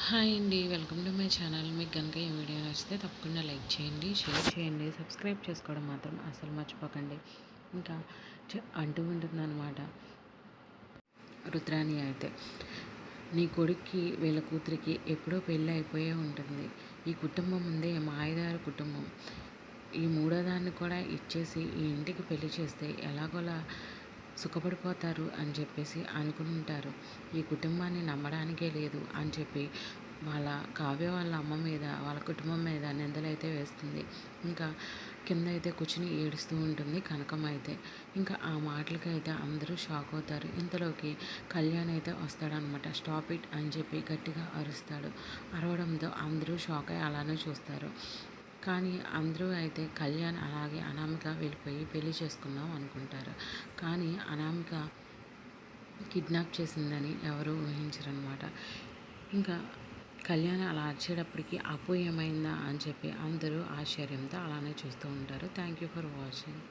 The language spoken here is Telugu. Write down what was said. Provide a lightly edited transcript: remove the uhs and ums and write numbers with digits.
హాయ్ అండి. Welcome to my channel. మీకు కనుక ఈ వీడియో నచ్చితే తప్పకుండా లైక్ చేయండి, షేర్ చేయండి, సబ్స్క్రైబ్ చేసుకోవడం మాత్రం అసలు మర్చిపోకండి. ఇంకా అంటూ ఉంటుందన్నమాట రుద్రాణి అయితే, నీ కొడుక్కి వీళ్ళ కూతురికి ఎప్పుడో పెళ్ళి అయిపోయే ఉంటుంది. ఈ కుటుంబం ఉందే మాయదారి కుటుంబం. ఈ మూడో దాన్ని కూడా ఇచ్చేసి ఈ ఇంటికి పెళ్లి చేస్తే ఎలాగోలా సుఖపడిపోతారు అని చెప్పేసి అనుకుని ఉంటారు. ఈ కుటుంబాన్ని నమ్మడానికే లేదు అని చెప్పి వాళ్ళ కావ్య వాళ్ళ అమ్మ మీద, వాళ్ళ కుటుంబం మీద నిందలైతే వేస్తుంది. ఇంకా కింద అయితే కూర్చుని ఏడుస్తూ ఉంటుంది కనకం అయితే. ఇంకా ఆ మాటలకైతే అందరూ షాక్ అవుతారు. ఇంతలోకి కళ్యాణ్ అయితే వస్తాడనమాట. స్టాప్ ఇట్ అని చెప్పి గట్టిగా అరుస్తాడు. అరవడంతో అందరూ షాక్ అయ్యి అలానే చూస్తారు. కానీ అందరూ అయితే కళ్యాణ్ అలాగే అనామిక వెళ్ళిపోయి పెళ్లి చేసుకుందాం అనుకుంటారు. కానీ అనామిక కిడ్నాప్ చేసిందని ఎవరూ ఊహించరనమాట. ఇంకా కళ్యాణ్ అలా వచ్చేటప్పటికి అప్పు ఏమైందా అని చెప్పి అందరూ ఆశ్చర్యంతో అలానే చూస్తూ ఉంటారు. Thank you for watching.